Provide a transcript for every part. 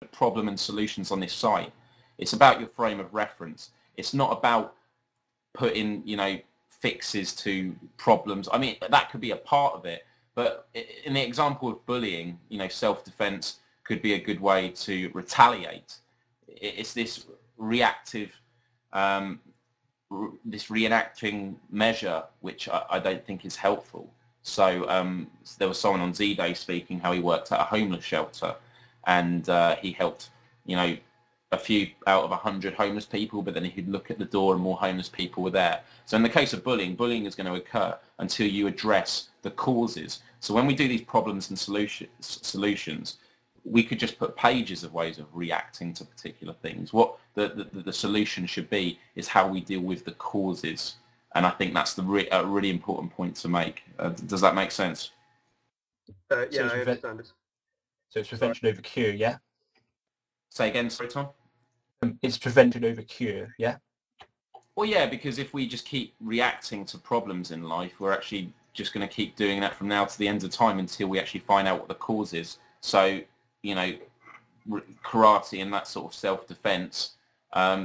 problem and solutions on this site. It's about your frame of reference. It's not about putting, fixes to problems. I mean, that could be a part of it, but in the example of bullying, self-defense could be a good way to retaliate. It's this reactive, this reenacting measure, which I don't think is helpful. So there was someone on Z-Day speaking how he worked at a homeless shelter, and he helped, a few out of 100 homeless people, but then he'd look at the door and more homeless people were there. So in the case of bullying is going to occur until you address the causes. So when we do these problems and solutions, we could just put pages of ways of reacting to particular things. What the solution should be is how we deal with the causes. And I think that's a really important point to make. Does that make sense? Yeah, I understand it. So it's prevention over cure, yeah? Say again, sorry, Tom? It's prevention over cure, yeah? Well, yeah, because if we just keep reacting to problems in life, we're actually just going to keep doing that from now to the end of time until we actually find out what the cause is. So, karate and that sort of self-defense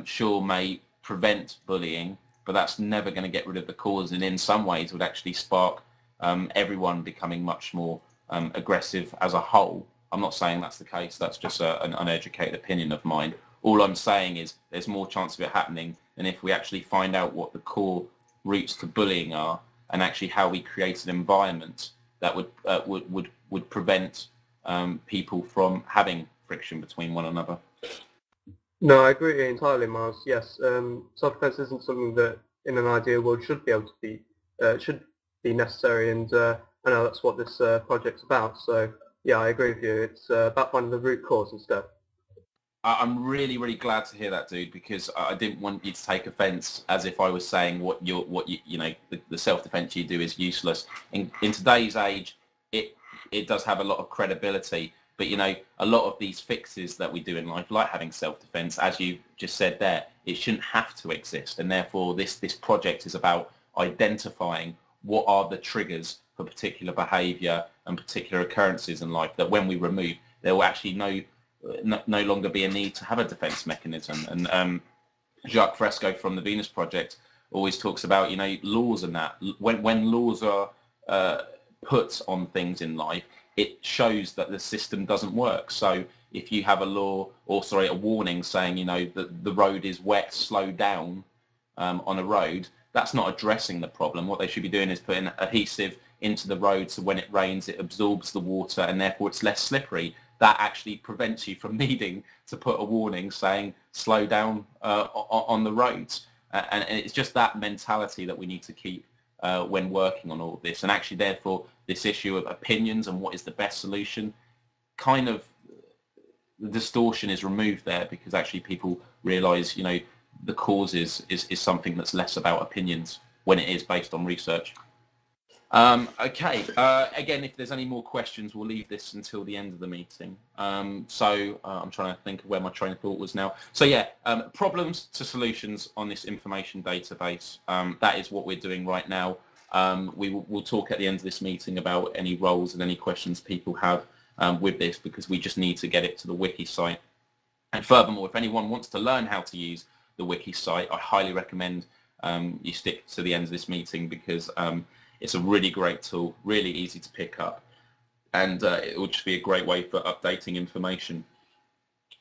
sure may prevent bullying, but that's never going to get rid of the cause, and in some ways would actually spark everyone becoming much more aggressive as a whole. I'm not saying that's the case. That's just an uneducated opinion of mine. All I'm saying is there's more chance of it happening than if we actually find out what the core roots to bullying are, and actually how we create an environment that would prevent people from having friction between one another. No, I agree entirely, Miles. Yes, self-defense isn't something that, in an ideal world, should be able to be necessary, and I know that's what this project's about. So, yeah, I agree with you. It's about finding the root cause instead. I'm really, really glad to hear that, dude, because I didn't want you to take offence as if I was saying the self-defense you do is useless. In today's age, it does have a lot of credibility, but a lot of these fixes that we do in life, like having self-defense, as you just said there, it shouldn't have to exist, and therefore this project is about identifying what are the triggers for particular behaviour and particular occurrences in life that when we remove, there will actually no longer be a need to have a defense mechanism. And Jacques Fresco from the Venus Project always talks about laws, and that when laws are put on things in life, it shows that the system doesn't work. So if you have a warning saying that the road is wet, slow down on a road, that's not addressing the problem. What they should be doing is putting adhesive into the road so when it rains it absorbs the water and therefore it's less slippery. That actually prevents you from needing to put a warning saying slow down on the roads. And it's just that mentality that we need to keep when working on all of this. And actually, therefore, this issue of opinions and what is the best solution, kind of the distortion is removed there, because actually people realise, the cause is something that's less about opinions when it is based on research. Okay, again, if there's any more questions, we'll leave this until the end of the meeting. I'm trying to think of where my train of thought was now. So yeah, problems to solutions on this information database. That is what we're doing right now. We'll talk at the end of this meeting about any roles and any questions people have with this, because we just need to get it to the wiki site. And furthermore, if anyone wants to learn how to use the wiki site, I highly recommend you stick to the end of this meeting, because it's a really great tool, really easy to pick up, and it will just be a great way for updating information.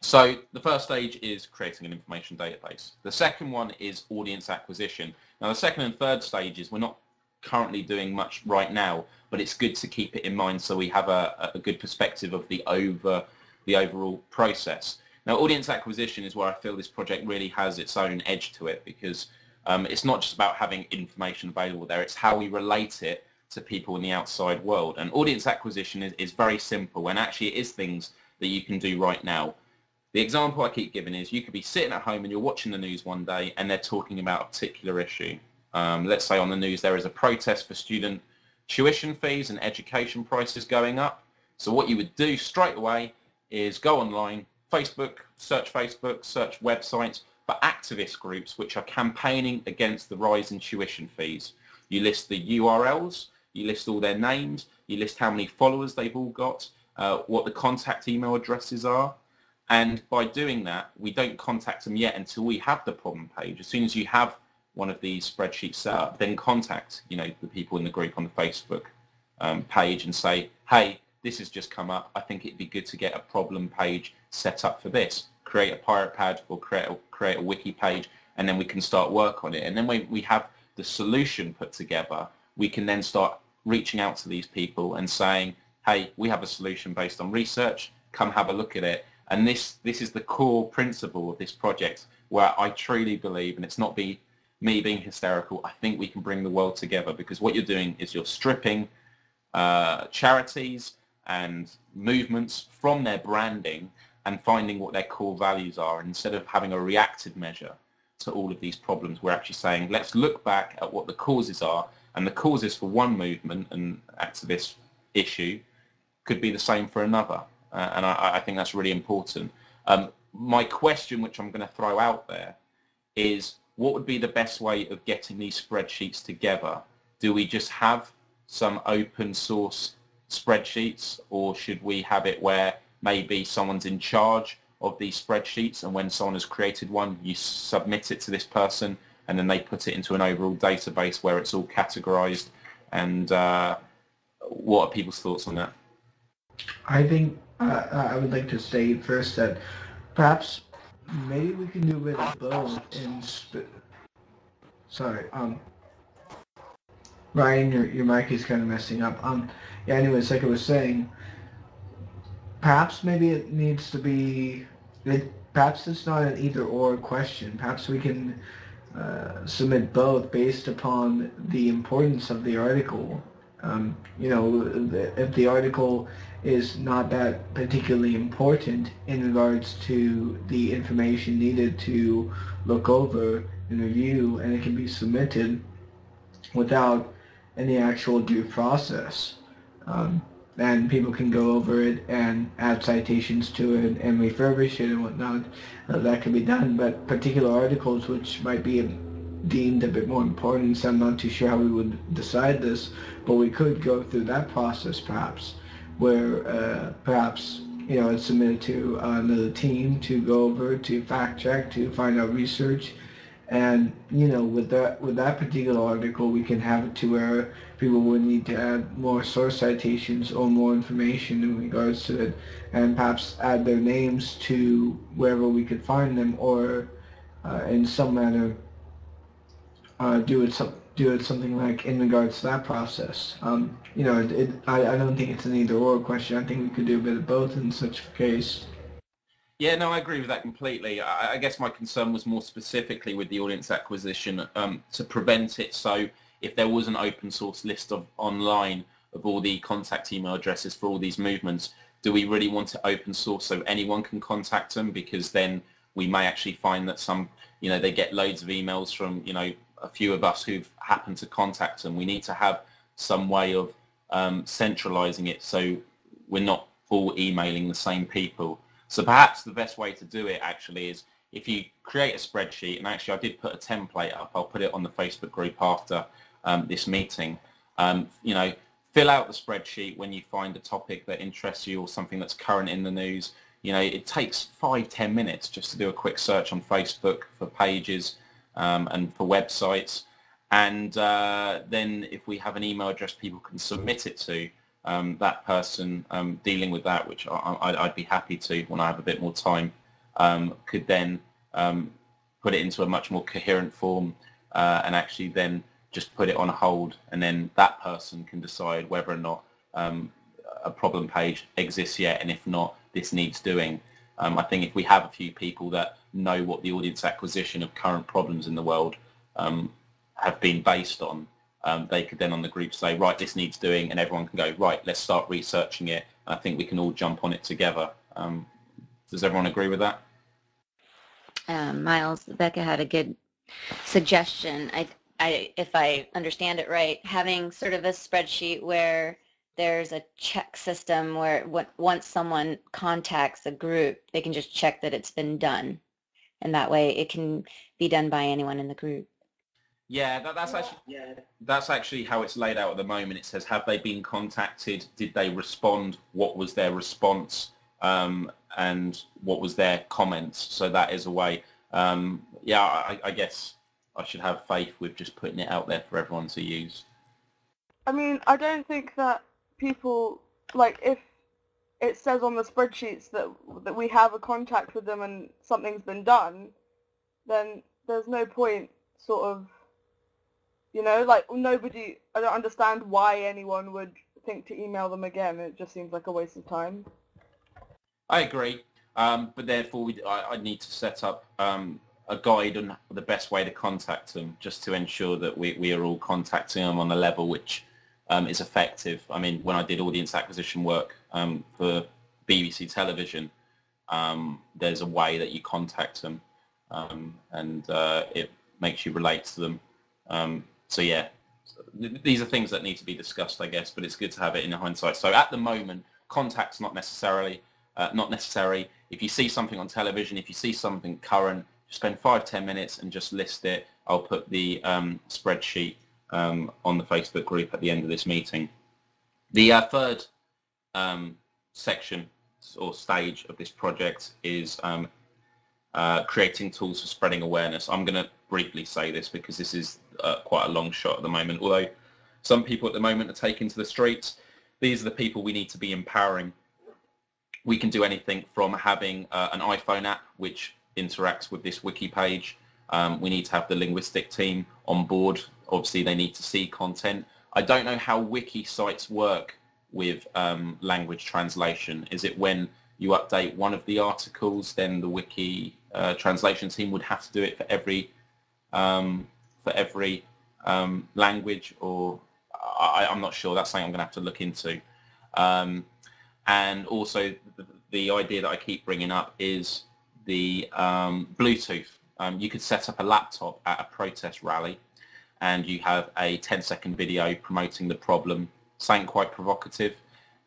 So the first stage is creating an information database. The second one is audience acquisition. Now the second and third stages we're not currently doing much right now, but it's good to keep it in mind so we have a good perspective of the overall process. Now audience acquisition is where I feel this project really has its own edge to it, because it's not just about having information available there, it's how we relate it to people in the outside world. And audience acquisition is very simple, and actually it is things that you can do right now. The example I keep giving is you could be sitting at home and you're watching the news one day and they're talking about a particular issue. Let's say on the news there is a protest for student tuition fees and education prices going up. So what you would do straight away is go online, Facebook, search websites for activist groups which are campaigning against the rise in tuition fees. You list the URLs, you list all their names, you list how many followers they've all got, what the contact email addresses are, And by doing that, we don't contact them yet until we have the problem page. As soon as you have one of these spreadsheets set up, then contact, the people in the group on the Facebook page and say, hey, this has just come up. I think it'd be good to get a problem page set up for this. Create a pirate pad or create a wiki page, and then we can start work on it. And then when we have the solution put together, we can then start reaching out to these people and saying, hey, we have a solution based on research. Come have a look at it. And this is the core principle of this project, where I truly believe, and it's not me being hysterical, I think we can bring the world together, because what you're doing is you're stripping charities and movements from their branding and finding what their core values are. And instead of having a reactive measure to all of these problems, we're actually saying, let's look back at what the causes are, and the causes for one movement and activist issue could be the same for another. And I think that's really important. My question, which I'm going to throw out there, is what would be the best way of getting these spreadsheets together? Do we just have some open source spreadsheets, or should we have it where maybe someone's in charge of these spreadsheets, and when someone has created one, you submit it to this person, and then they put it into an overall database where it's all categorized? And what are people's thoughts on that? I think I would like to say first that perhaps maybe we can do a bit of both. Sorry, Ryan, your mic is kind of messing up. Yeah. Anyways, like I was saying, perhaps maybe it needs to be. Perhaps it's not an either-or question. Perhaps we can submit both based upon the importance of the article. If the article is not that particularly important in regards to the information needed to look over and review, and it can be submitted without any actual due process, and people can go over it and add citations to it and refurbish it and whatnot, that can be done. But particular articles which might be deemed a bit more important, so I'm not too sure how we would decide this, but we could go through that process perhaps, where perhaps it's submitted to another team to go over, to fact check, to find out research, and with that particular article we can have it to where people would need to add more source citations or more information in regards to it, and perhaps add their names to wherever we could find them, or in some manner do it something like in regards to that process. I don't think it's an either-or question. I think we could do a bit of both in such a case. Yeah, no, I agree with that completely. I guess my concern was more specifically with the audience acquisition, to prevent it. So if there was an open source list online of all the contact email addresses for all these movements, do we really want to open source so anyone can contact them? Because then we may actually find that they get loads of emails from, a few of us who've happened to contact them. We need to have some way of centralizing it so we're not all emailing the same people. So perhaps the best way to do it actually is if you create a spreadsheet, and actually I did put a template up, I'll put it on the Facebook group after this meeting. Fill out the spreadsheet when you find a topic that interests you or something that's current in the news. It takes 5-10 minutes just to do a quick search on Facebook for pages and for websites. And then if we have an email address people can submit it to, that person dealing with that, which I'd be happy to when I have a bit more time, could then put it into a much more coherent form and actually then just put it on hold, and then that person can decide whether or not a problem page exists yet, and if not, this needs doing. I think if we have a few people that know what the audience acquisition of current problems in the world have been based on, they could then on the group say, right, this needs doing, and everyone can go, right, let's start researching it. I think we can all jump on it together. Does everyone agree with that? Miles, Becca had a good suggestion. If I understand it right, having sort of a spreadsheet where there's a check system where once someone contacts a group, they can just check that it's been done. And that way it can be done by anyone in the group. Yeah, that's actually how it's laid out at the moment. It says, have they been contacted? Did they respond? What was their response? and what was their comments. So that is a way. Yeah, I guess I should have faith with just putting it out there for everyone to use. I mean, I don't think that people, like, if it says on the spreadsheets that we have a contact with them and something's been done, then there's no point sort of, you know, like nobody, I don't understand why anyone would think to email them again. It just seems like a waste of time. I agree, but therefore I need to set up a guide on the best way to contact them, just to ensure that we are all contacting them on a level which is effective. I mean, when I did audience acquisition work for BBC television, there's a way that you contact them, and it makes you relate to them. So yeah, these are things that need to be discussed, I guess, but it's good to have it in hindsight. So at the moment, contact's not necessary. If you see something on television, if you see something current, just spend 5-10 minutes and just list it. I'll put the spreadsheet on the Facebook group at the end of this meeting. The third section or stage of this project is creating tools for spreading awareness. I'm going to briefly say this because this is quite a long shot at the moment. Although some people at the moment are taking to the streets, these are the people we need to be empowering. We can do anything from having an iPhone app which interacts with this wiki page. We need to have the linguistic team on board. Obviously, they need to see content. I don't know how wiki sites work with language translation. Is it when you update one of the articles, then the wiki translation team would have to do it for every language? Or I'm not sure. That's something I'm going to have to look into. And also, the idea that I keep bringing up is the Bluetooth. You could set up a laptop at a protest rally and you have a 10-second video promoting the problem, something quite provocative,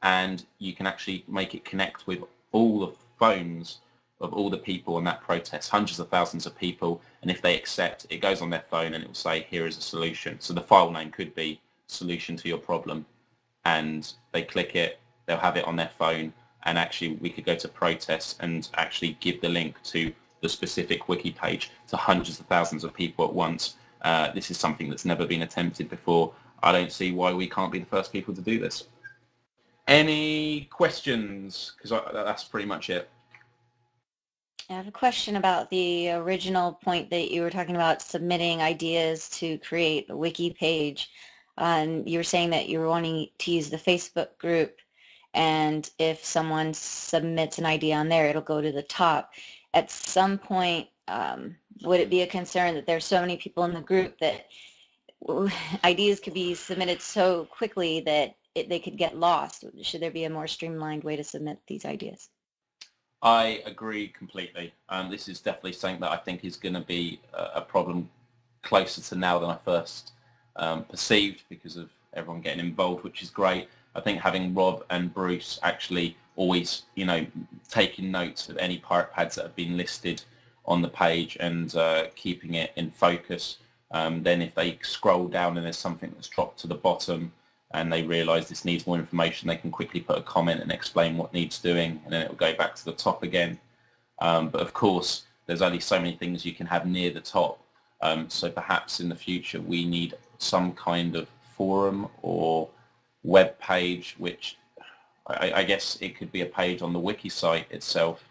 and you can actually make it connect with all the phones of all the people on that protest, hundreds of thousands of people, and if they accept, it goes on their phone and it will say, here is a solution. So the file name could be solution to your problem, and they click it, they'll have it on their phone, and actually we could go to protests and actually give the link to the specific wiki page to hundreds of thousands of people at once. This is something that's never been attempted before. I don't see why we can't be the first people to do this. Any questions? Because that's pretty much it. I have a question about the original point that you were talking about, submitting ideas to create a wiki page. You were saying that you were wanting to use the Facebook group, and if someone submits an idea on there, it'll go to the top. At some point, would it be a concern that there's so many people in the group that ideas could be submitted so quickly that they could get lost? Should there be a more streamlined way to submit these ideas? I agree completely. This is definitely something that I think is going to be a problem closer to now than I first perceived, because of everyone getting involved, which is great. I think having Rob and Bruce actually always, taking notes of any pirate pads that have been listed on the page and keeping it in focus. Then if they scroll down and there's something that's dropped to the bottom and they realise this needs more information, they can quickly put a comment and explain what needs doing, and then it will go back to the top again. But of course, there's only so many things you can have near the top. So perhaps in the future we need some kind of forum or web page, which I guess it could be a page on the wiki site itself,